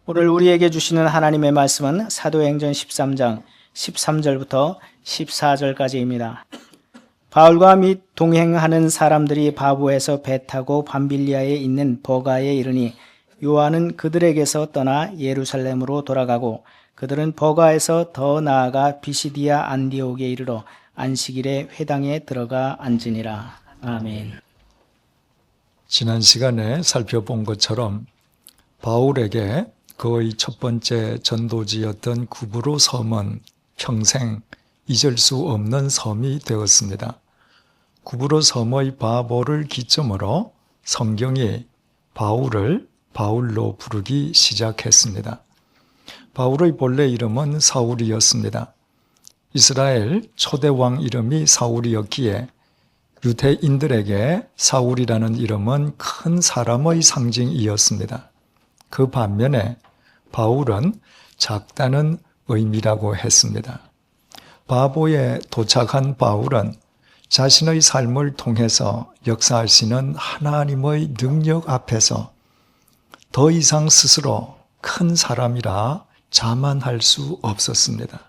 오늘 우리에게 주시는 하나님의 말씀은 사도행전 13장 13절부터 14절까지입니다. 바울과 및 동행하는 사람들이 바보에서 배 타고 밤빌리아에 있는 버가에 이르니 요한은 그들에게서 떠나 예루살렘으로 돌아가고 그들은 버가에서 더 나아가 비시디아 안디옥에 이르러 안식일에 회당에 들어가 앉으니라. 아멘. 지난 시간에 살펴본 것처럼 바울에게 그의 첫 번째 전도지였던 구브로 섬은 평생 잊을 수 없는 섬이 되었습니다. 구브로 섬의 바보를 기점으로 성경이 바울을 바울로 부르기 시작했습니다. 바울의 본래 이름은 사울이었습니다. 이스라엘 초대왕 이름이 사울이었기에 유대인들에게 사울이라는 이름은 큰 사람의 상징이었습니다. 그 반면에 바울은 작다는 의미라고 했습니다. 바보에 도착한 바울은 자신의 삶을 통해서 역사하시는 하나님의 능력 앞에서 더 이상 스스로 큰 사람이라 자만할 수 없었습니다.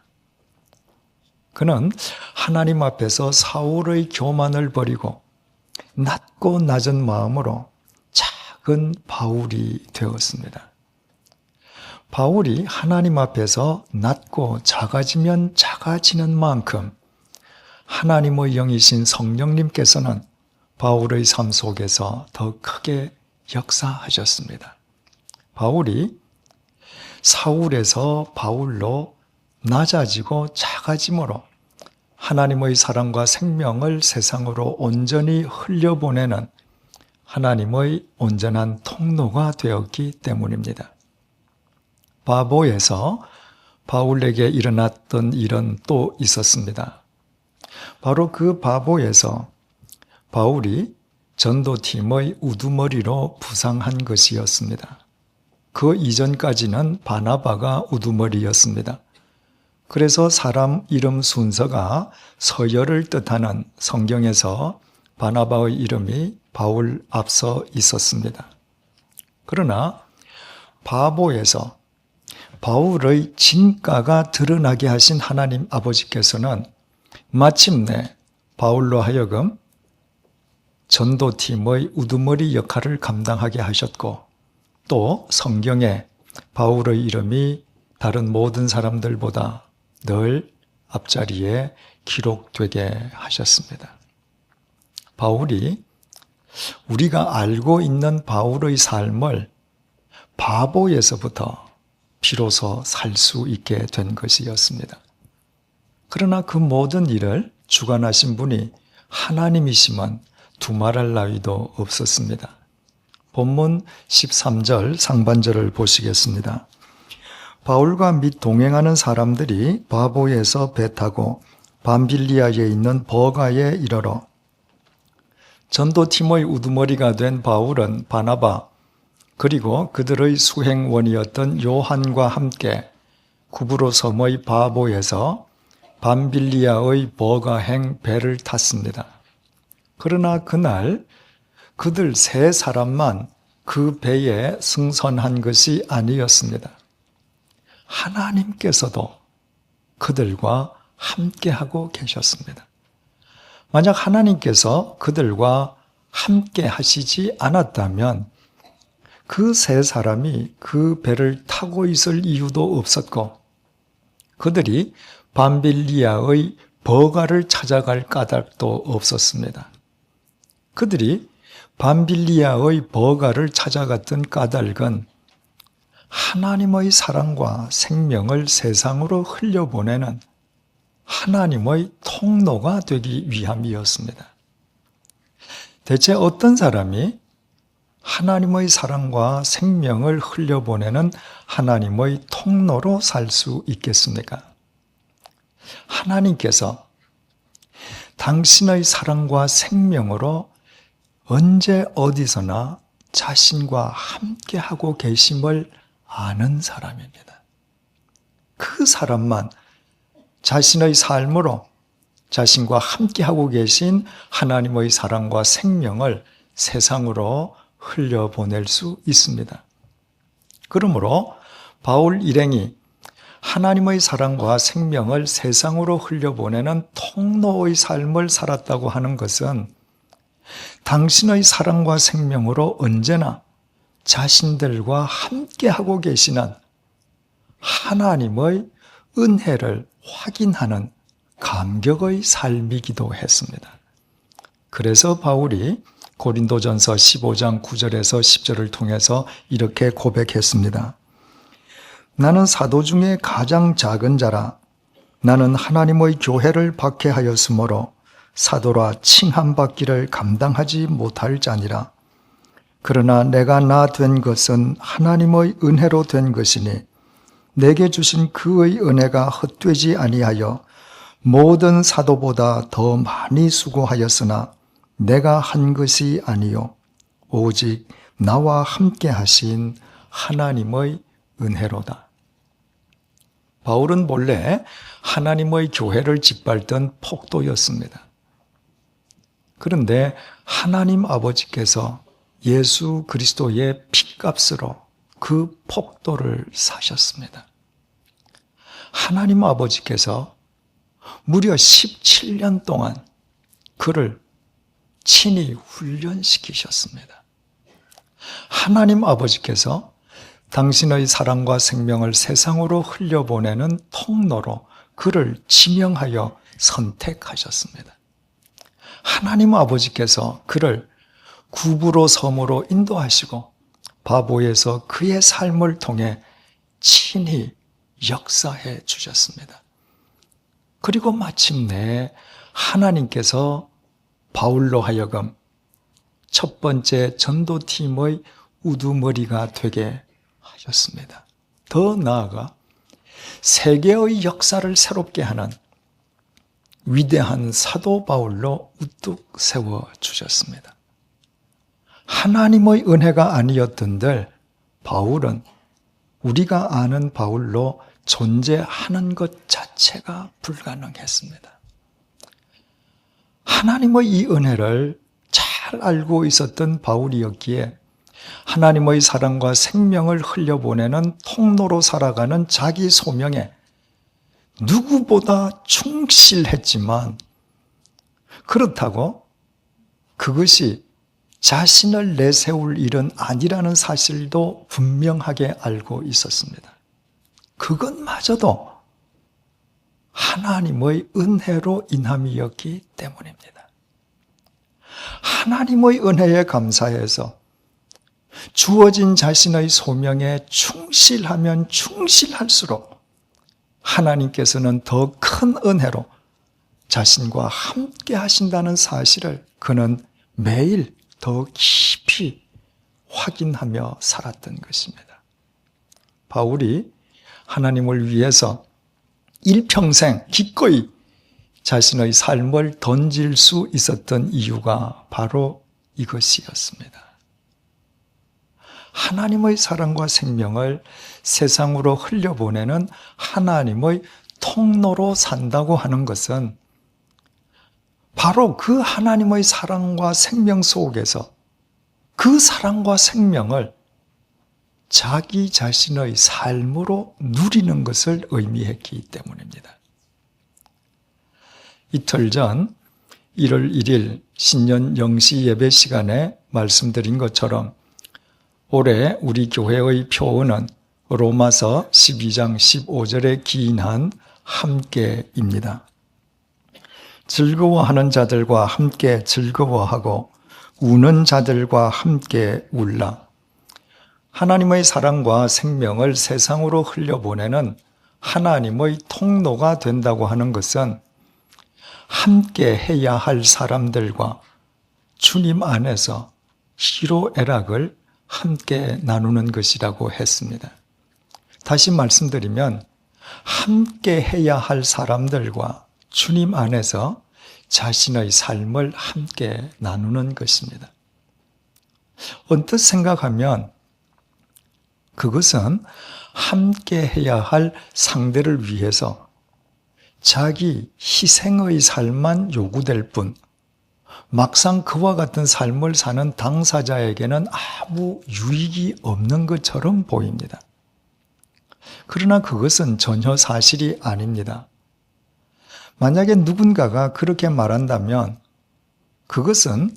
그는 하나님 앞에서 사울의 교만을 버리고 낮고 낮은 마음으로 작은 바울이 되었습니다. 바울이 하나님 앞에서 낮고 작아지면 작아지는 만큼 하나님의 영이신 성령님께서는 바울의 삶 속에서 더 크게 역사하셨습니다. 바울이 사울에서 바울로 낮아지고 작아짐으로 하나님의 사랑과 생명을 세상으로 온전히 흘려보내는 하나님의 온전한 통로가 되었기 때문입니다. 바보에서 바울에게 일어났던 일은 또 있었습니다. 바로 그 바보에서 바울이 전도팀의 우두머리로 부상한 것이었습니다. 그 이전까지는 바나바가 우두머리였습니다. 그래서 사람 이름 순서가 서열을 뜻하는 성경에서 바나바의 이름이 바울 앞서 있었습니다. 그러나 바보에서 바울의 진가가 드러나게 하신 하나님 아버지께서는 마침내 바울로 하여금 전도팀의 우두머리 역할을 감당하게 하셨고 또 성경에 바울의 이름이 다른 모든 사람들보다 늘 앞자리에 기록되게 하셨습니다. 바울이 우리가 알고 있는 바울의 삶을 바보에서부터 비로소 살 수 있게 된 것이었습니다. 그러나 그 모든 일을 주관하신 분이 하나님이시면 두말할 나위도 없었습니다. 본문 13절 상반절을 보시겠습니다. 바울과 및 동행하는 사람들이 바보에서 배 타고 밤빌리아에 있는 버가에 이르러 전도팀의 우두머리가 된 바울은 바나바 그리고 그들의 수행원이었던 요한과 함께 구브로 섬의 바보에서 밤빌리아의 버가행 배를 탔습니다. 그러나 그날 그들 세 사람만 그 배에 승선한 것이 아니었습니다. 하나님께서도 그들과 함께하고 계셨습니다. 만약 하나님께서 그들과 함께 하시지 않았다면 그 세 사람이 그 배를 타고 있을 이유도 없었고 그들이 밤빌리아의 버가를 찾아갈 까닭도 없었습니다. 그들이 밤빌리아의 버가를 찾아갔던 까닭은 하나님의 사랑과 생명을 세상으로 흘려보내는 하나님의 통로가 되기 위함이었습니다. 대체 어떤 사람이 하나님의 사랑과 생명을 흘려보내는 하나님의 통로로 살 수 있겠습니까? 하나님께서 당신의 사랑과 생명으로 언제 어디서나 자신과 함께하고 계심을 아는 사람입니다. 그 사람만 자신의 삶으로 자신과 함께하고 계신 하나님의 사랑과 생명을 세상으로 흘려보낼 수 있습니다. 그러므로 바울 일행이 하나님의 사랑과 생명을 세상으로 흘려보내는 통로의 삶을 살았다고 하는 것은 당신의 사랑과 생명으로 언제나 자신들과 함께하고 계시는 하나님의 은혜를 확인하는 감격의 삶이기도 했습니다. 그래서 바울이 고린도전서 15장 9절에서 10절을 통해서 이렇게 고백했습니다. 나는 사도 중에 가장 작은 자라. 나는 하나님의 교회를 박해하였으므로 사도라 칭함받기를 감당하지 못할 자니라. 그러나 내가 나 된 것은 하나님의 은혜로 된 것이니 내게 주신 그의 은혜가 헛되지 아니하여 모든 사도보다 더 많이 수고하였으나 내가 한 것이 아니요 오직 나와 함께 하신 하나님의 은혜로다. 바울은 본래 하나님의 교회를 짓밟던 폭도였습니다. 그런데 하나님 아버지께서 예수 그리스도의 핏값으로 그 폭도를 사셨습니다. 하나님 아버지께서 무려 17년 동안 그를 친히 훈련시키셨습니다. 하나님 아버지께서 당신의 사랑과 생명을 세상으로 흘려보내는 통로로 그를 지명하여 선택하셨습니다. 하나님 아버지께서 그를 구부로 섬으로 인도하시고 바보에서 그의 삶을 통해 친히 역사해 주셨습니다. 그리고 마침내 하나님께서 바울로 하여금 첫 번째 전도팀의 우두머리가 되게 하셨습니다. 더 나아가 세계의 역사를 새롭게 하는 위대한 사도 바울로 우뚝 세워주셨습니다. 하나님의 은혜가 아니었던들 바울은 우리가 아는 바울로 존재하는 것 자체가 불가능했습니다. 하나님의 이 은혜를 잘 알고 있었던 바울이었기에 하나님의 사랑과 생명을 흘려보내는 통로로 살아가는 자기 소명에 누구보다 충실했지만 그렇다고 그것이 자신을 내세울 일은 아니라는 사실도 분명하게 알고 있었습니다. 그것마저도 하나님의 은혜로 인함이었기 때문입니다. 하나님의 은혜에 감사해서 주어진 자신의 소명에 충실하면 충실할수록 하나님께서는 더 큰 은혜로 자신과 함께 하신다는 사실을 그는 매일 더 깊이 확인하며 살았던 것입니다. 바울이 하나님을 위해서 일평생 기꺼이 자신의 삶을 던질 수 있었던 이유가 바로 이것이었습니다. 하나님의 사랑과 생명을 세상으로 흘려보내는 하나님의 통로로 산다고 하는 것은 바로 그 하나님의 사랑과 생명 속에서 그 사랑과 생명을 자기 자신의 삶으로 누리는 것을 의미했기 때문입니다. 이틀 전 1월 1일 신년 영시 예배 시간에 말씀드린 것처럼 올해 우리 교회의 표어는 로마서 12장 15절에 기인한 함께입니다. 즐거워하는 자들과 함께 즐거워하고 우는 자들과 함께 울라. 하나님의 사랑과 생명을 세상으로 흘려보내는 하나님의 통로가 된다고 하는 것은 함께 해야 할 사람들과 주님 안에서 희로애락을 함께 나누는 것이라고 했습니다. 다시 말씀드리면 함께 해야 할 사람들과 주님 안에서 자신의 삶을 함께 나누는 것입니다. 언뜻 생각하면 그것은 함께 해야 할 상대를 위해서 자기 희생의 삶만 요구될 뿐 막상 그와 같은 삶을 사는 당사자에게는 아무 유익이 없는 것처럼 보입니다. 그러나 그것은 전혀 사실이 아닙니다. 만약에 누군가가 그렇게 말한다면 그것은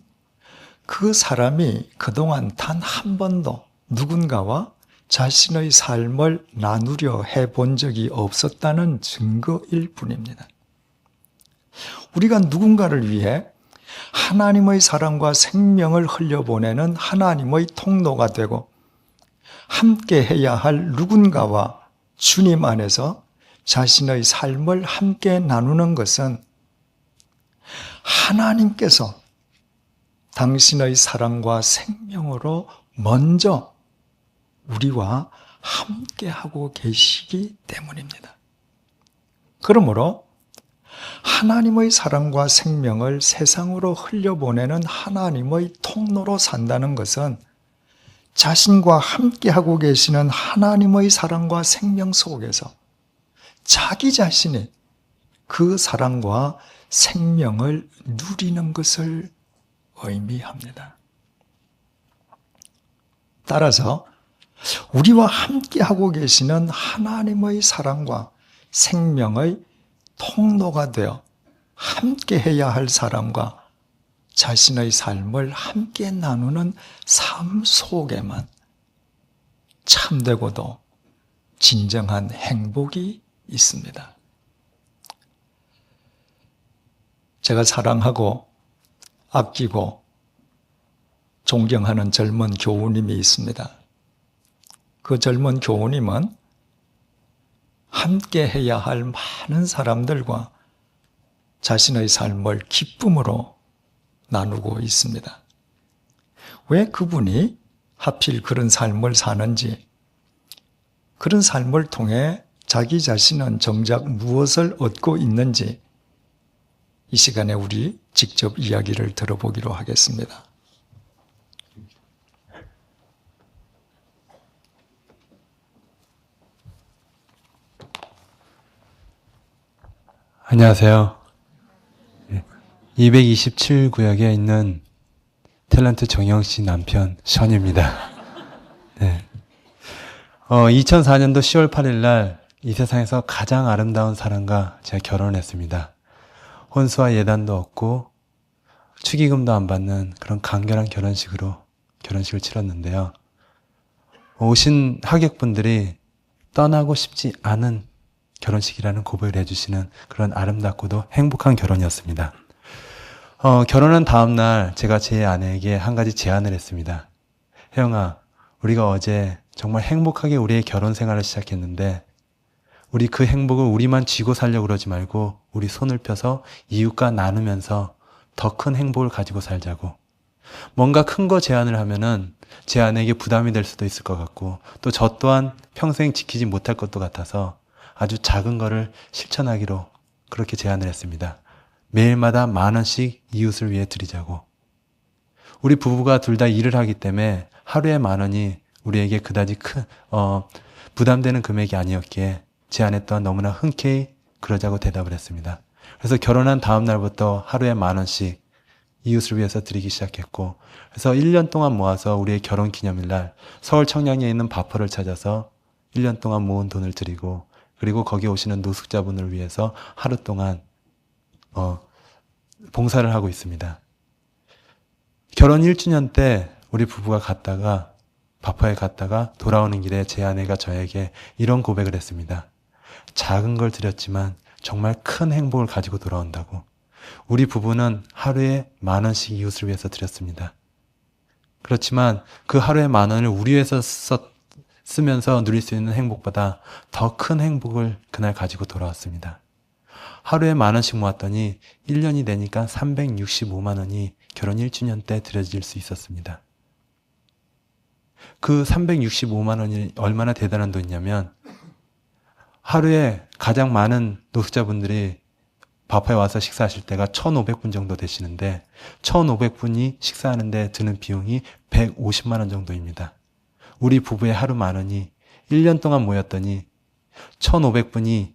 그 사람이 그동안 단 한 번도 누군가와 자신의 삶을 나누려 해본 적이 없었다는 증거일 뿐입니다. 우리가 누군가를 위해 하나님의 사랑과 생명을 흘려보내는 하나님의 통로가 되고 함께 해야 할 누군가와 주님 안에서 자신의 삶을 함께 나누는 것은 하나님께서 당신의 사랑과 생명으로 먼저 우리와 함께하고 계시기 때문입니다. 그러므로 하나님의 사랑과 생명을 세상으로 흘려보내는 하나님의 통로로 산다는 것은 자신과 함께하고 계시는 하나님의 사랑과 생명 속에서 자기 자신이 그 사랑과 생명을 누리는 것을 의미합니다. 따라서 우리와 함께하고 계시는 하나님의 사랑과 생명의 통로가 되어 함께해야 할 사람과 자신의 삶을 함께 나누는 삶 속에만 참되고도 진정한 행복이 있습니다. 제가 사랑하고 아끼고 존경하는 젊은 교우님이 있습니다. 그 젊은 교우님은 함께 해야 할 많은 사람들과 자신의 삶을 기쁨으로 나누고 있습니다. 왜 그분이 하필 그런 삶을 사는지, 그런 삶을 통해 자기 자신은 정작 무엇을 얻고 있는지 이 시간에 우리 직접 이야기를 들어보기로 하겠습니다. 안녕하세요. 227구역에 있는 탤런트 정영 씨 남편 션입니다. 네. 2004년도 10월 8일 날 이 세상에서 가장 아름다운 사람과 제가 결혼했습니다. 혼수와 예단도 없고 축의금도 안 받는 그런 간결한 결혼식을 치렀는데요. 오신 하객분들이 떠나고 싶지 않은 결혼식이라는 고백을 해주시는 그런 아름답고도 행복한 결혼이었습니다. 결혼한 다음 날 제가 제 아내에게 한 가지 제안을 했습니다. 혜영아, 우리가 어제 정말 행복하게 우리의 결혼 생활을 시작했는데 우리 그 행복을 우리만 쥐고 살려고 그러지 말고 우리 손을 펴서 이웃과 나누면서 더 큰 행복을 가지고 살자고. 뭔가 큰 거 제안을 하면은 제 아내에게 부담이 될 수도 있을 것 같고 또 저 또한 평생 지키지 못할 것도 같아서 아주 작은 거를 실천하기로 그렇게 제안을 했습니다. 매일마다 10,000원씩 이웃을 위해 드리자고. 우리 부부가 둘 다 일을 하기 때문에 하루에 10,000원이 우리에게 그다지 부담되는 금액이 아니었기에 제 아내 또한 너무나 흔쾌히 그러자고 대답을 했습니다. 그래서 결혼한 다음 날부터 하루에 10,000원씩 이웃을 위해서 드리기 시작했고, 그래서 1년 동안 모아서 우리의 결혼 기념일날 서울 청량리에 있는 바퍼를 찾아서 1년 동안 모은 돈을 드리고, 그리고 거기 오시는 노숙자분을 위해서 하루 동안 봉사를 하고 있습니다. 결혼 1주년 때 우리 부부가 바퍼에 갔다가 돌아오는 길에 제 아내가 저에게 이런 고백을 했습니다. 작은 걸 드렸지만 정말 큰 행복을 가지고 돌아온다고. 우리 부부는 하루에 10,000원씩 이웃을 위해서 드렸습니다. 그렇지만 그 하루에 10,000원을 우리 위해서 쓰면서 누릴 수 있는 행복보다 더 큰 행복을 그날 가지고 돌아왔습니다. 하루에 10,000원씩 모았더니 1년이 되니까 365만 원이 결혼 1주년 때 드려질 수 있었습니다. 그 365만 원이 얼마나 대단한 돈이냐면 하루에 가장 많은 노숙자분들이 바파에 와서 식사하실 때가 1,500분 정도 되시는데 1,500분이 식사하는데 드는 비용이 150만 원 정도입니다. 우리 부부의 하루 10,000원이 1년 동안 모였더니 1,500분의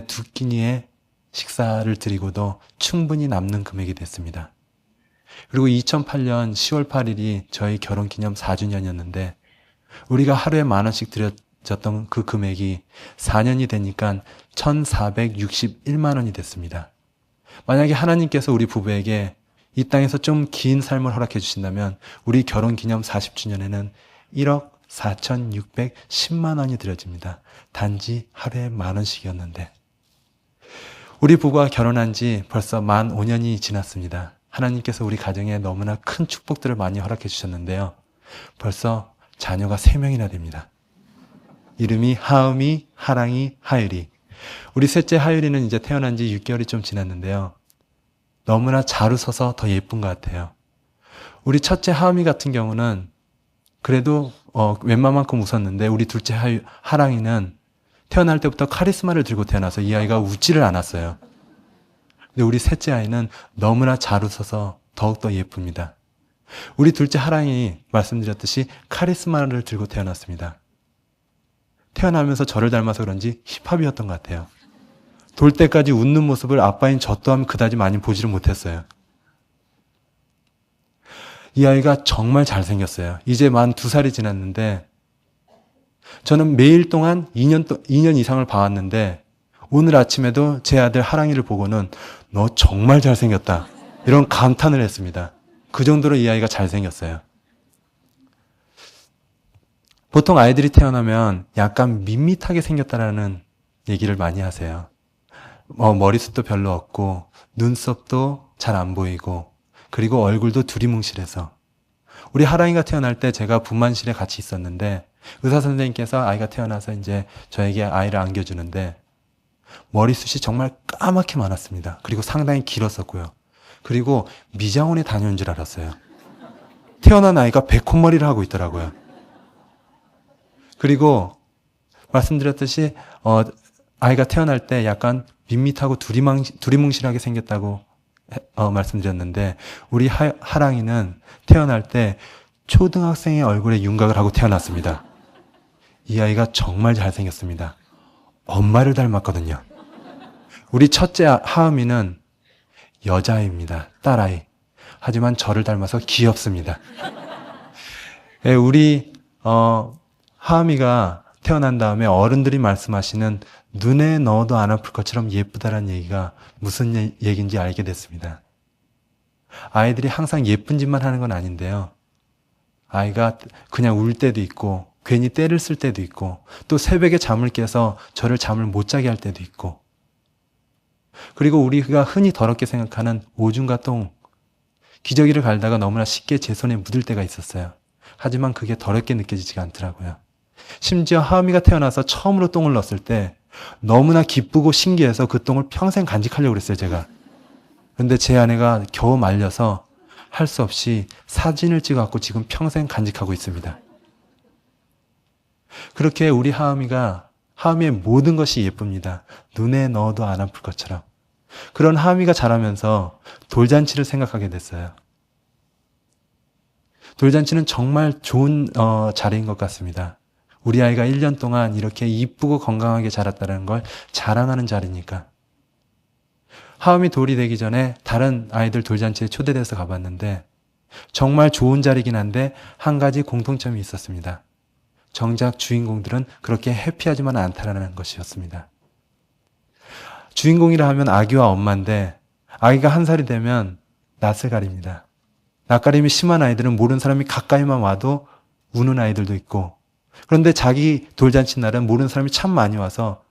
두 끼니의 식사를 드리고도 충분히 남는 금액이 됐습니다. 그리고 2008년 10월 8일이 저희 결혼기념 4주년이었는데 우리가 하루에 10,000원씩 졌던 그 금액이 4년이 되니까 1,461만 원이 됐습니다. 만약에 하나님께서 우리 부부에게 이 땅에서 좀 긴 삶을 허락해 주신다면 우리 결혼 기념 40주년에는 1억 4,610만 원이 들여집니다. 단지 하루에 10,000원씩이었는데 우리 부부가 결혼한 지 벌써 만 5년이 지났습니다. 하나님께서 우리 가정에 너무나 큰 축복들을 많이 허락해 주셨는데요. 벌써 자녀가 3명이나 됩니다. 이름이 하음이, 하랑이, 하율이. 우리 셋째 하율이는 이제 태어난 지 6개월이 좀 지났는데요. 너무나 잘 웃어서 더 예쁜 것 같아요. 우리 첫째 하음이 같은 경우는 그래도 웬만만큼 웃었는데 우리 둘째 하랑이는 태어날 때부터 카리스마를 들고 태어나서 이 아이가 웃지를 않았어요. 근데 우리 셋째 아이는 너무나 잘 웃어서 더욱더 예쁩니다. 우리 둘째 하랑이 말씀드렸듯이 카리스마를 들고 태어났습니다. 태어나면서 저를 닮아서 그런지 힙합이었던 것 같아요. 돌 때까지 웃는 모습을 아빠인 저 또한 그다지 많이 보지를 못했어요. 이 아이가 정말 잘생겼어요. 이제 만 2살이 지났는데 저는 매일 동안 2년 이상을 봐왔는데 오늘 아침에도 제 아들 하랑이를 보고는 너 정말 잘생겼다. 이런 감탄을 했습니다. 그 정도로 이 아이가 잘생겼어요. 보통 아이들이 태어나면 약간 밋밋하게 생겼다라는 얘기를 많이 하세요. 머리숱도 별로 없고 눈썹도 잘 안 보이고 그리고 얼굴도 두리뭉실해서 우리 하랑이가 태어날 때 제가 분만실에 같이 있었는데 의사 선생님께서 아이가 태어나서 이제 저에게 아이를 안겨주는데 머리숱이 정말 까맣게 많았습니다. 그리고 상당히 길었었고요. 그리고 미장원에 다녀온 줄 알았어요. 태어난 아이가 백혼머리를 하고 있더라고요. 그리고 말씀드렸듯이 아이가 태어날 때 약간 밋밋하고 두리뭉실하게 생겼다고 말씀드렸는데 우리 하랑이는 태어날 때 초등학생의 얼굴에 윤곽을 하고 태어났습니다. 이 아이가 정말 잘생겼습니다. 엄마를 닮았거든요. 우리 첫째 하음이는 여자아이입니다. 딸아이. 하지만 저를 닮아서 귀엽습니다. 예, 우리 하음이가 태어난 다음에 어른들이 말씀하시는 눈에 넣어도 안 아플 것처럼 예쁘다라는 얘기가 무슨 얘기인지 알게 됐습니다. 아이들이 항상 예쁜 짓만 하는 건 아닌데요. 아이가 그냥 울 때도 있고 괜히 때를 쓸 때도 있고 또 새벽에 잠을 깨서 저를 잠을 못 자게 할 때도 있고 그리고 우리가 흔히 더럽게 생각하는 오줌과 똥 기저귀를 갈다가 너무나 쉽게 제 손에 묻을 때가 있었어요. 하지만 그게 더럽게 느껴지지가 않더라고요. 심지어 하음이가 태어나서 처음으로 똥을 넣었을 때 너무나 기쁘고 신기해서 그 똥을 평생 간직하려고 그랬어요, 제가. 근데 제 아내가 겨우 말려서 할 수 없이 사진을 찍어갖고 지금 평생 간직하고 있습니다. 그렇게 우리 하음이의 모든 것이 예쁩니다. 눈에 넣어도 안 아플 것처럼. 그런 하음이가 자라면서 돌잔치를 생각하게 됐어요. 돌잔치는 정말 좋은 자리인 것 같습니다. 우리 아이가 1년 동안 이렇게 이쁘고 건강하게 자랐다는 걸 자랑하는 자리니까. 하음이 돌이 되기 전에 다른 아이들 돌잔치에 초대돼서 가봤는데 정말 좋은 자리긴 한데 한 가지 공통점이 있었습니다. 정작 주인공들은 그렇게 해피하지만 않다라는 것이었습니다. 주인공이라 하면 아기와 엄마인데 아기가 1살이 되면 낯을 가립니다. 낯가림이 심한 아이들은 모르는 사람이 가까이만 와도 우는 아이들도 있고 그런데 자기 돌잔치 날은 모르는 사람이 참 많이 와서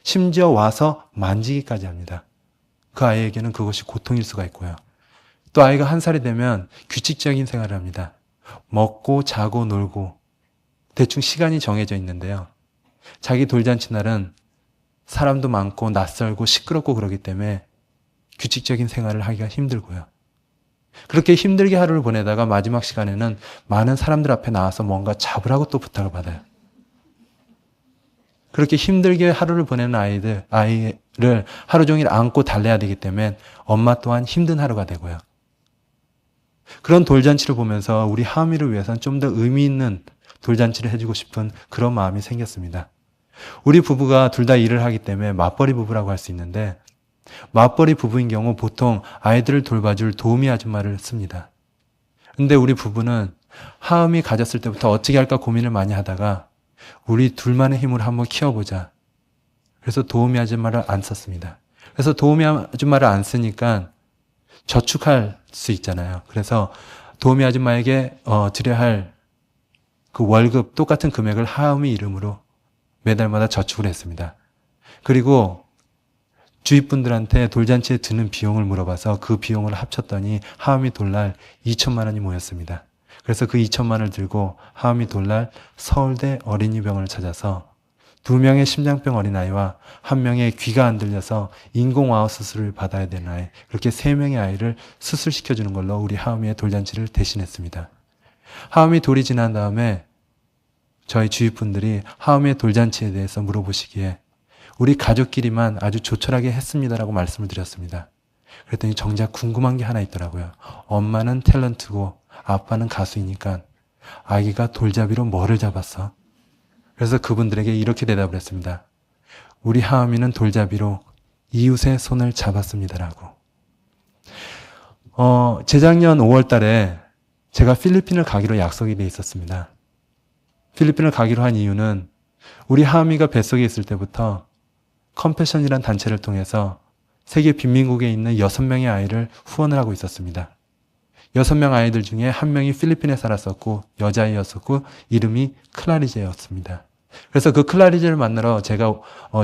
심지어 와서 만지기까지 합니다. 그 아이에게는 그것이 고통일 수가 있고요. 또 아이가 1살이 되면 규칙적인 생활을 합니다. 먹고 자고 놀고 대충 시간이 정해져 있는데요. 자기 돌잔치 날은 사람도 많고 낯설고 시끄럽고 그러기 때문에 규칙적인 생활을 하기가 힘들고요. 그렇게 힘들게 하루를 보내다가 마지막 시간에는 많은 사람들 앞에 나와서 뭔가 잡으라고 또 부탁을 받아요. 그렇게 힘들게 하루를 보내는 아이를 하루 종일 안고 달래야 되기 때문에 엄마 또한 힘든 하루가 되고요. 그런 돌잔치를 보면서 우리 하음이를 위해서는 좀 더 의미 있는 돌잔치를 해주고 싶은 그런 마음이 생겼습니다. 우리 부부가 둘 다 일을 하기 때문에 맞벌이 부부라고 할 수 있는데 맞벌이 부부인 경우 보통 아이들을 돌봐줄 도우미 아줌마를 씁니다. 근데 우리 부부는 하음이 가졌을 때부터 어떻게 할까 고민을 많이 하다가 우리 둘만의 힘으로 한번 키워보자. 그래서 도우미 아줌마를 안 썼습니다. 그래서 도우미 아줌마를 안 쓰니까 저축할 수 있잖아요. 그래서 도우미 아줌마에게 드려야 할 그 월급 똑같은 금액을 하음이 이름으로 매달마다 저축을 했습니다. 그리고 주위 분들한테 돌잔치에 드는 비용을 물어봐서 그 비용을 합쳤더니 하음이 돌날 2천만 원이 모였습니다. 그래서 그 2천만 원을 들고 하음이 돌날 서울대 어린이병원을 찾아서 2명의 심장병 어린아이와 1명의 귀가 안 들려서 인공와우 수술을 받아야 되는 아이, 그렇게 3명의 아이를 수술시켜주는 걸로 우리 하음이의 돌잔치를 대신했습니다. 하음이 돌이 지난 다음에 저희 주위 분들이 하음이의 돌잔치에 대해서 물어보시기에 우리 가족끼리만 아주 조촐하게 했습니다라고 말씀을 드렸습니다. 그랬더니 정작 궁금한 게 하나 있더라고요. 엄마는 탤런트고 아빠는 가수이니까 아기가 돌잡이로 뭐를 잡았어? 그래서 그분들에게 이렇게 대답을 했습니다. 우리 하음이는 돌잡이로 이웃의 손을 잡았습니다라고. 재작년 5월 달에 제가 필리핀을 가기로 약속이 돼 있었습니다. 필리핀을 가기로 한 이유는 우리 하음이가 뱃속에 있을 때부터 컴패션이란 단체를 통해서 세계 빈민국에 있는 6명의 아이를 후원을 하고 있었습니다. 6명 아이들 중에 1명이 필리핀에 살았었고 여자아이였었고 이름이 클라리제였습니다. 그래서 그 클라리제를 만나러 제가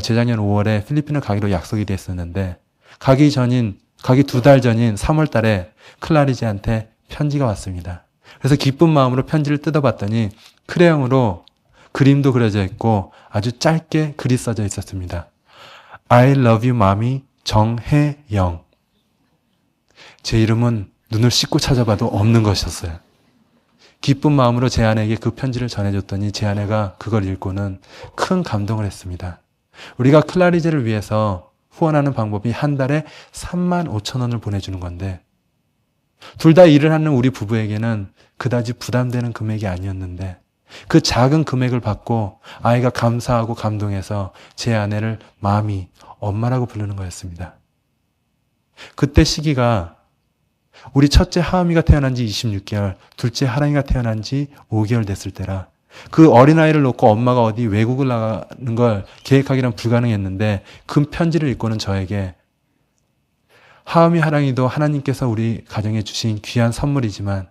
재작년 5월에 필리핀을 가기로 약속이 됐었는데 가기 2달 전인 3월 달에 클라리제한테 편지가 왔습니다. 그래서 기쁜 마음으로 편지를 뜯어봤더니 크레용으로 그림도 그려져 있고 아주 짧게 글이 써져 있었습니다. I love you, mommy. 정혜영. 제 이름은 눈을 씻고 찾아봐도 없는 것이었어요. 기쁜 마음으로 제 아내에게 그 편지를 전해줬더니 제 아내가 그걸 읽고는 큰 감동을 했습니다. 우리가 클라리제를 위해서 후원하는 방법이 한 달에 35,000원을 보내주는 건데 둘 다 일을 하는 우리 부부에게는 그다지 부담되는 금액이 아니었는데 그 작은 금액을 받고 아이가 감사하고 감동해서 제 아내를 마미, 엄마라고 부르는 거였습니다. 그때 시기가 우리 첫째 하음이가 태어난 지 26개월, 둘째 하랑이가 태어난 지 5개월 됐을 때라 그 어린아이를 놓고 엄마가 어디 외국을 나가는 걸 계획하기란 불가능했는데 그 편지를 읽고는 저에게 하음이 하랑이도 하나님께서 우리 가정에 주신 귀한 선물이지만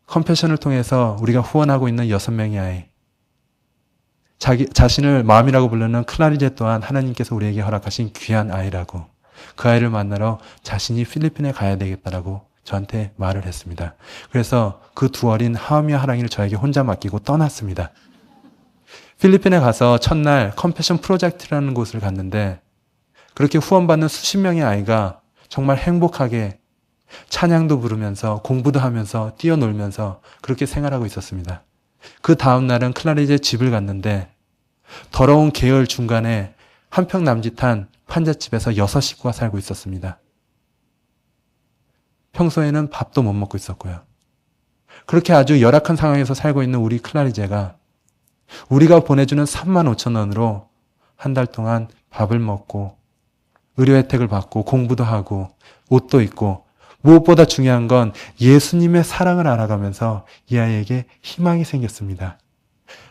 컴패션을 통해서 우리가 후원하고 있는 6명의 아이, 자신을 마음이라고 부르는 클라리제 또한 하나님께서 우리에게 허락하신 귀한 아이라고 그 아이를 만나러 자신이 필리핀에 가야 되겠다라고 저한테 말을 했습니다. 그래서 그 두 어린 하음이와 하랑이를 저에게 혼자 맡기고 떠났습니다. 필리핀에 가서 첫날 컴패션 프로젝트라는 곳을 갔는데 그렇게 후원받는 수십 명의 아이가 정말 행복하게 찬양도 부르면서 공부도 하면서 뛰어놀면서 그렇게 생활하고 있었습니다. 그 다음 날은 클라리제 집을 갔는데 더러운 계열 중간에 한 평 남짓한 판잣집에서 6식구가 살고 있었습니다. 평소에는 밥도 못 먹고 있었고요. 그렇게 아주 열악한 상황에서 살고 있는 우리 클라리제가 우리가 보내주는 35,000원으로 한 달 동안 밥을 먹고 의료 혜택을 받고 공부도 하고 옷도 입고 무엇보다 중요한 건 예수님의 사랑을 알아가면서 이 아이에게 희망이 생겼습니다.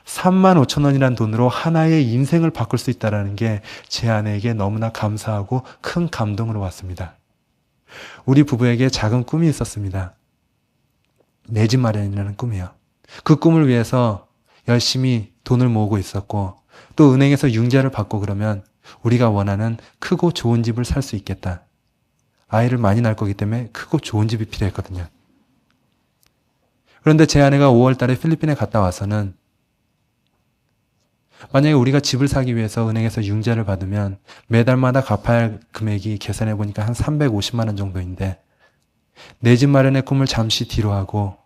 35,000원이란 돈으로 하나의 인생을 바꿀 수 있다는 게 제 아내에게 너무나 감사하고 큰 감동으로 왔습니다. 우리 부부에게 작은 꿈이 있었습니다. 내 집 마련이라는 꿈이요. 그 꿈을 위해서 열심히 돈을 모으고 있었고 또 은행에서 융자를 받고 그러면 우리가 원하는 크고 좋은 집을 살 수 있겠다. 아이를 많이 낳을 거기 때문에 크고 좋은 집이 필요했거든요. 그런데 제 아내가 5월 달에 필리핀에 갔다 와서는 만약에 우리가 집을 사기 위해서 은행에서 융자를 받으면 매달마다 갚아야 할 금액이 계산해 보니까 한 350만 원 정도인데 내 집 마련의 꿈을 잠시 뒤로 하고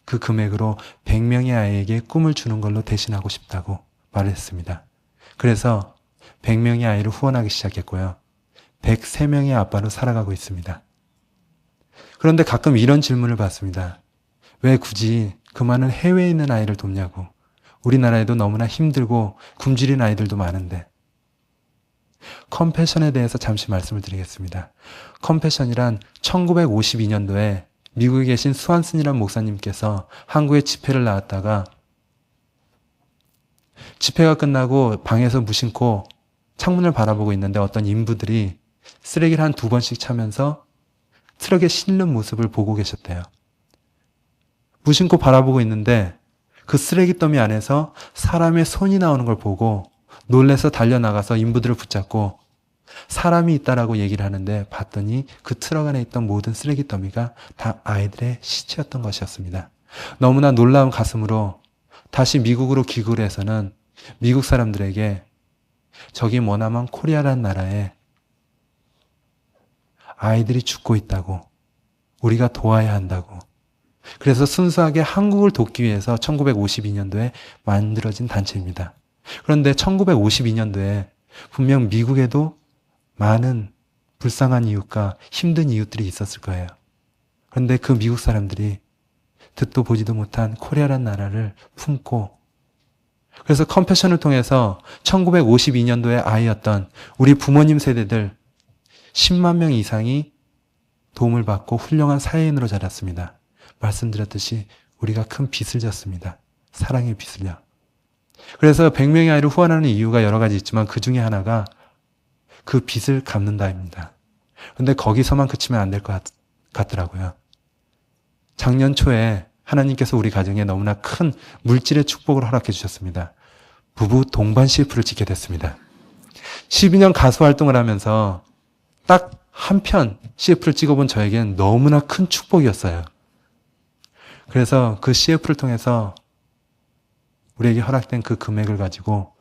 그 금액으로 100명의 아이에게 꿈을 주는 걸로 대신하고 싶다고 말을 했습니다. 그래서 100명의 아이를 후원하기 시작했고요. 103명의 아빠로 살아가고 있습니다. 그런데 가끔 이런 질문을 받습니다. 왜 굳이 그 많은 해외에 있는 아이를 돕냐고. 우리나라에도 너무나 힘들고 굶주린 아이들도 많은데. 컴패션에 대해서 잠시 말씀을 드리겠습니다. 컴패션이란 1952년도에 미국에 계신 수완슨이라는 목사님께서 한국에 집회를 나왔다가 집회가 끝나고 방에서 무심코 창문을 바라보고 있는데 어떤 인부들이 쓰레기를 한 2번씩 차면서 트럭에 실는 모습을 보고 계셨대요. 무심코 바라보고 있는데 그 쓰레기 더미 안에서 사람의 손이 나오는 걸 보고 놀래서 달려나가서 인부들을 붙잡고 사람이 있다라고 얘기를 하는데 봤더니 그 트럭 안에 있던 모든 쓰레기 더미가 다 아이들의 시체였던 것이었습니다. 너무나 놀라운 가슴으로 다시 미국으로 귀국을 해서는 미국 사람들에게 저기 머나먼 코리아라는 나라에 아이들이 죽고 있다고, 우리가 도와야 한다고. 그래서 순수하게 한국을 돕기 위해서 1952년도에 만들어진 단체입니다. 그런데 1952년도에 분명 미국에도 많은 불쌍한 이웃과 힘든 이웃들이 있었을 거예요. 그런데 그 미국 사람들이 듣도 보지도 못한 코리아라는 나라를 품고, 그래서 컴패션을 통해서 1952년도에 아이였던 우리 부모님 세대들 10만 명 이상이 도움을 받고 훌륭한 사회인으로 자랐습니다. 말씀드렸듯이 우리가 큰 빚을 졌습니다. 사랑의 빚을요. 그래서 100명의 아이를 후원하는 이유가 여러 가지 있지만 그 중에 하나가 그 빚을 갚는다입니다. 그런데 거기서만 그치면 안 될 것 같더라고요. 작년 초에 하나님께서 우리 가정에 너무나 큰 물질의 축복을 허락해 주셨습니다. 부부 동반 CF를 찍게 됐습니다. 12년 가수 활동을 하면서 딱 한 편 CF를 찍어본 저에겐 너무나 큰 축복이었어요. 그래서 그 CF를 통해서 우리에게 허락된 그 금액을 가지고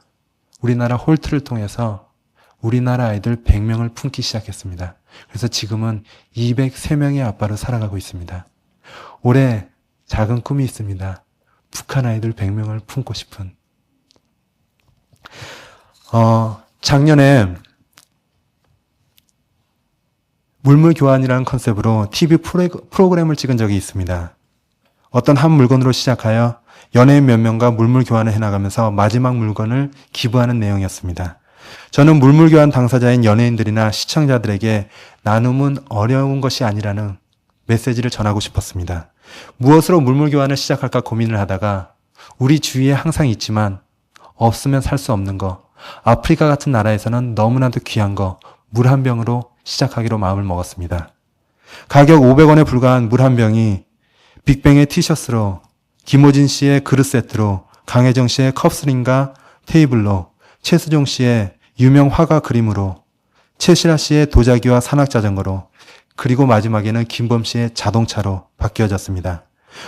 우리나라 홀트를 통해서 우리나라 아이들 100명을 품기 시작했습니다. 그래서 지금은 203명의 아빠로 살아가고 있습니다. 올해 작은 꿈이 있습니다. 북한 아이들 100명을 품고 싶은. 작년에 물물교환이라는 컨셉으로 TV 프로그램을 찍은 적이 있습니다. 어떤 한 물건으로 시작하여 연예인 몇 명과 물물교환을 해나가면서 마지막 물건을 기부하는 내용이었습니다. 저는 물물교환 당사자인 연예인들이나 시청자들에게 나눔은 어려운 것이 아니라는 메시지를 전하고 싶었습니다. 무엇으로 물물교환을 시작할까 고민을 하다가 우리 주위에 항상 있지만 없으면 살 수 없는 거, 아프리카 같은 나라에서는 너무나도 귀한 거, 물 한 병으로 시작하기로 마음을 먹었습니다. 가격 500원에 불과한 물 한 병이 빅뱅의 티셔츠로, 김호진 씨의 그릇 세트로, 강혜정 씨의 컵스링과 테이블로, 최수종 씨의 유명 화가 그림으로, 최시라 씨의 도자기와 산악자전거로, 그리고 마지막에는 김범 씨의 자동차로 바뀌어졌습니다.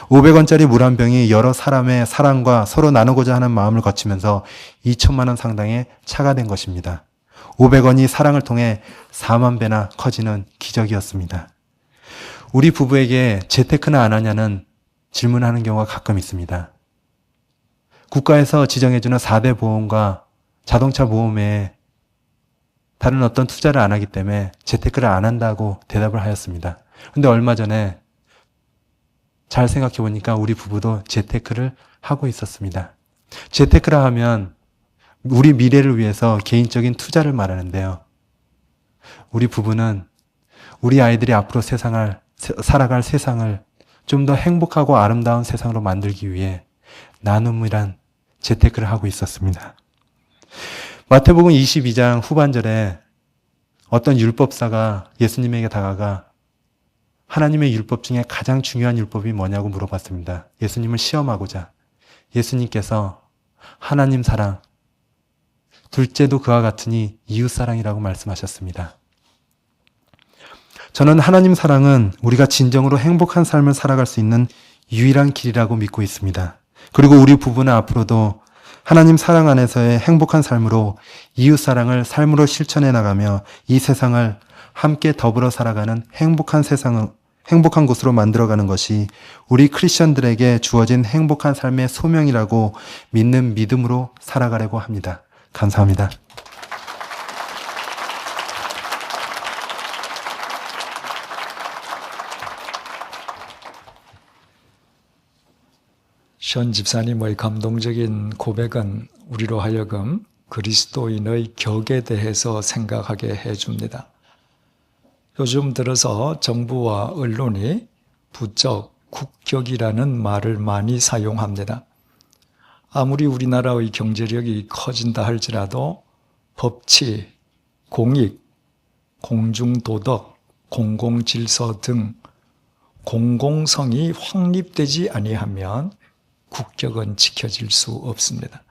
500원짜리 물 한 병이 여러 사람의 사랑과 서로 나누고자 하는 마음을 거치면서 2천만 원 상당의 차가 된 것입니다. 500원이 사랑을 통해 4만 배나 커지는 기적이었습니다. 우리 부부에게 재테크는 안 하냐는 질문하는 경우가 가끔 있습니다. 국가에서 지정해주는 4대 보험과 자동차 보험에 다른 어떤 투자를 안 하기 때문에 재테크를 안 한다고 대답을 하였습니다. 그런데 얼마 전에 잘 생각해 보니까 우리 부부도 재테크를 하고 있었습니다. 재테크라 하면 우리 미래를 위해서 개인적인 투자를 말하는데요. 우리 부부는 우리 아이들이 앞으로 살아갈 세상을 좀 더 행복하고 아름다운 세상으로 만들기 위해 나눔이란 재테크를 하고 있었습니다. 마태복음 22장 후반절에 어떤 율법사가 예수님에게 다가가 하나님의 율법 중에 가장 중요한 율법이 뭐냐고 물어봤습니다. 예수님을 시험하고자. 예수님께서 하나님 사랑, 둘째도 그와 같으니 이웃 사랑이라고 말씀하셨습니다. 저는 하나님 사랑은 우리가 진정으로 행복한 삶을 살아갈 수 있는 유일한 길이라고 믿고 있습니다. 그리고 우리 부부는 앞으로도 하나님 사랑 안에서의 행복한 삶으로 이웃 사랑을 삶으로 실천해 나가며 이 세상을 함께 더불어 살아가는 행복한 곳으로 만들어가는 것이 우리 크리스천들에게 주어진 행복한 삶의 소명이라고 믿는 믿음으로 살아가려고 합니다. 감사합니다. 션 집사님의 감동적인 고백은 우리로 하여금 그리스도인의 격에 대해서 생각하게 해줍니다. 요즘 들어서 정부와 언론이 부쩍 국격이라는 말을 많이 사용합니다. 아무리 우리나라의 경제력이 커진다 할지라도 법치, 공익, 공중도덕, 공공질서 등 공공성이 확립되지 아니하면 국격은 지켜질 수 없습니다.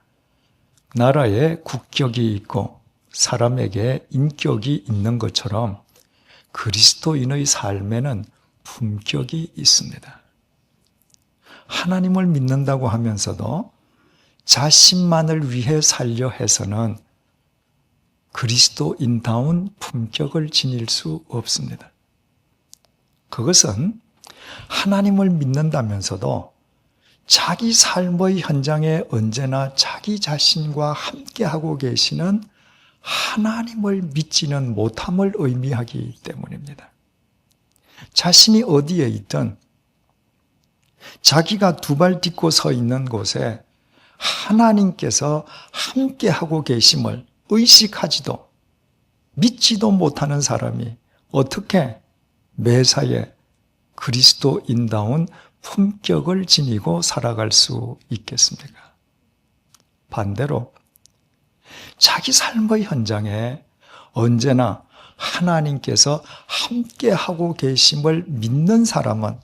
나라에 국격이 있고 사람에게 인격이 있는 것처럼 그리스도인의 삶에는 품격이 있습니다. 하나님을 믿는다고 하면서도 자신만을 위해 살려 해서는 그리스도인다운 품격을 지닐 수 없습니다. 그것은 하나님을 믿는다면서도 자기 삶의 현장에 언제나 자기 자신과 함께하고 계시는 하나님을 믿지는 못함을 의미하기 때문입니다. 자신이 어디에 있든 자기가 두 발 딛고 서 있는 곳에 하나님께서 함께하고 계심을 의식하지도 믿지도 못하는 사람이 어떻게 매사에 그리스도인다운 품격을 지니고 살아갈 수 있겠습니까? 반대로 자기 삶의 현장에 언제나 하나님께서 함께하고 계심을 믿는 사람은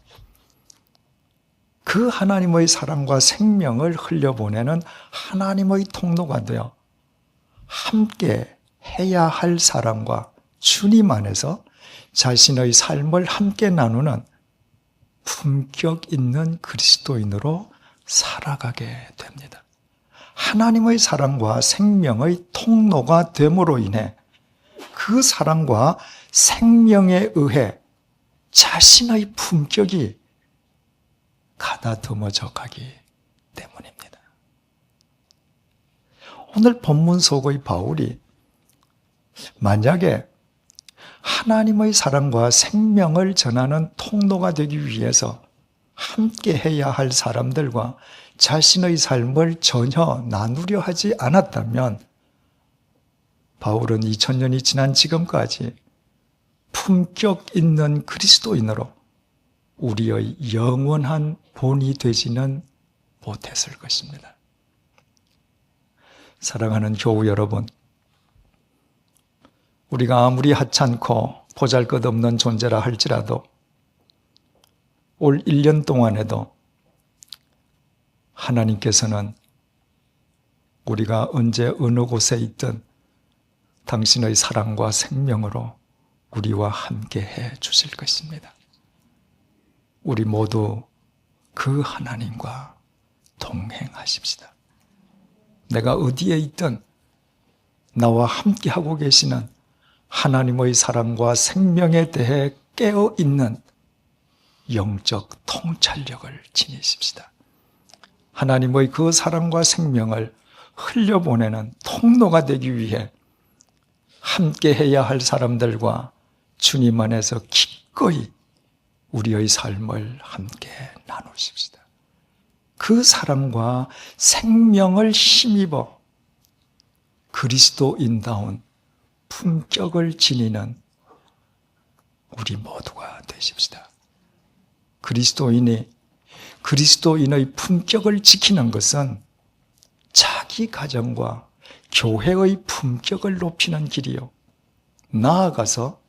그 하나님의 사랑과 생명을 흘려보내는 하나님의 통로가 되어 함께 해야 할 사람과 주님 안에서 자신의 삶을 함께 나누는 품격 있는 그리스도인으로 살아가게 됩니다. 하나님의 사랑과 생명의 통로가 됨으로 인해 그 사랑과 생명에 의해 자신의 품격이 가다듬어져 가기 때문입니다. 오늘 본문 속의 바울이 만약에 하나님의 사랑과 생명을 전하는 통로가 되기 위해서 함께 해야 할 사람들과 자신의 삶을 전혀 나누려 하지 않았다면 바울은 2000년이 지난 지금까지 품격 있는 그리스도인으로 우리의 영원한 본이 되지는 못했을 것입니다. 사랑하는 교우 여러분, 우리가 아무리 하찮고 보잘것없는 존재라 할지라도 올 1년 동안에도 하나님께서는 우리가 언제 어느 곳에 있든 당신의 사랑과 생명으로 우리와 함께 해 주실 것입니다. 우리 모두 그 하나님과 동행하십시다. 내가 어디에 있든 나와 함께하고 계시는 하나님의 사랑과 생명에 대해 깨어있는 영적 통찰력을 지니십시다. 하나님의 그 사랑과 생명을 흘려보내는 통로가 되기 위해 함께 해야 할 사람들과 주님 안에서 기꺼이 우리의 삶을 함께 나누십시다. 그 사랑과 생명을 힘입어 그리스도인다운 품격을 지니는 우리 모두가 되십시다. 그리스도인이 그리스도인의 품격을 지키는 것은 자기 가정과 교회의 품격을 높이는 길이요, 나아가서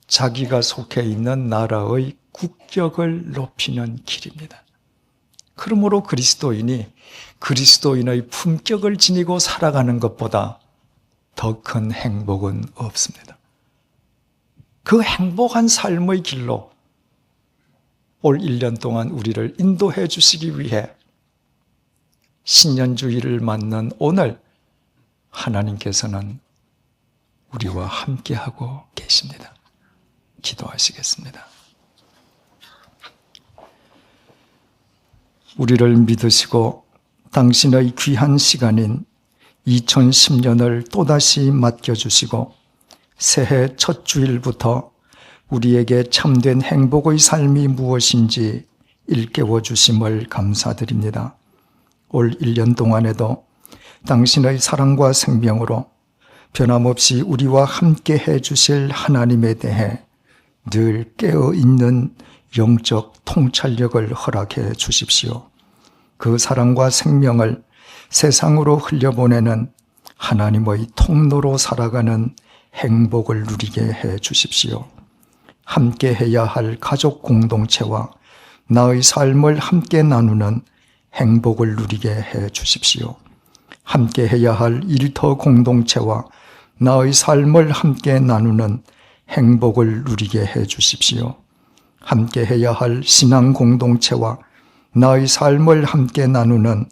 자기가 속해 있는 나라의 국격을 높이는 길입니다. 그러므로 그리스도인이 그리스도인의 품격을 지니고 살아가는 것보다 더 큰 행복은 없습니다. 그 행복한 삶의 길로 올 1년 동안 우리를 인도해 주시기 위해 신년주일을 맞는 오늘 하나님께서는 우리와 함께하고 계십니다. 기도하시겠습니다. 우리를 믿으시고 당신의 귀한 시간인 2010년을 또다시 맡겨주시고 새해 첫 주일부터 우리에게 참된 행복의 삶이 무엇인지 일깨워 주심을 감사드립니다. 올 1년 동안에도 당신의 사랑과 생명으로 변함없이 우리와 함께 해 주실 하나님에 대해 늘 깨어있는 영적 통찰력을 허락해 주십시오. 그 사랑과 생명을 세상으로 흘려보내는 하나님의 통로로 살아가는 행복을 누리게 해 주십시오. 함께 해야 할 가족 공동체와 나의 삶을 함께 나누는 행복을 누리게 해 주십시오. 함께 해야 할 일터 공동체와 나의 삶을 함께 나누는 행복을 누리게 해 주십시오. 함께 해야 할 신앙 공동체와 나의 삶을 함께 나누는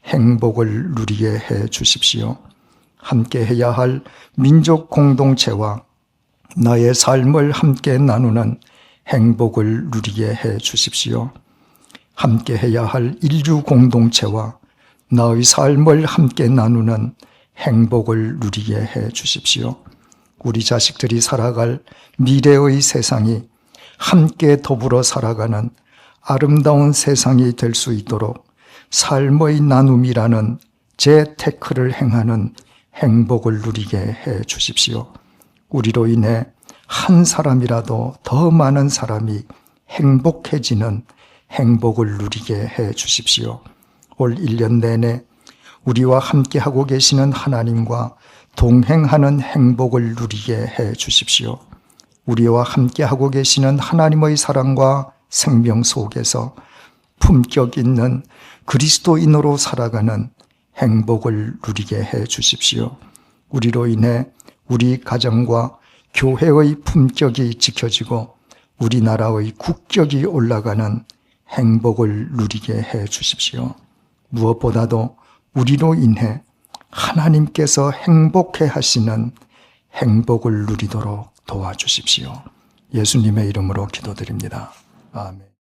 행복을 누리게 해 주십시오. 함께 해야 할 민족 공동체와 나의 삶을 함께 나누는 행복을 누리게 해 주십시오. 함께 해야 할 인류 공동체와 나의 삶을 함께 나누는 행복을 누리게 해 주십시오. 우리 자식들이 살아갈 미래의 세상이 함께 더불어 살아가는 아름다운 세상이 될 수 있도록 삶의 나눔이라는 재테크를 행하는 행복을 누리게 해 주십시오. 우리로 인해 한 사람이라도 더 많은 사람이 행복해지는 행복을 누리게 해 주십시오. 올 1년 내내 우리와 함께하고 계시는 하나님과 동행하는 행복을 누리게 해 주십시오. 우리와 함께하고 계시는 하나님의 사랑과 생명 속에서 품격 있는 그리스도인으로 살아가는 행복을 누리게 해 주십시오. 우리로 인해 우리 가정과 교회의 품격이 지켜지고 우리나라의 국격이 올라가는 행복을 누리게 해 주십시오. 무엇보다도 우리로 인해 하나님께서 행복해 하시는 행복을 누리도록 도와주십시오. 예수님의 이름으로 기도드립니다. 아멘.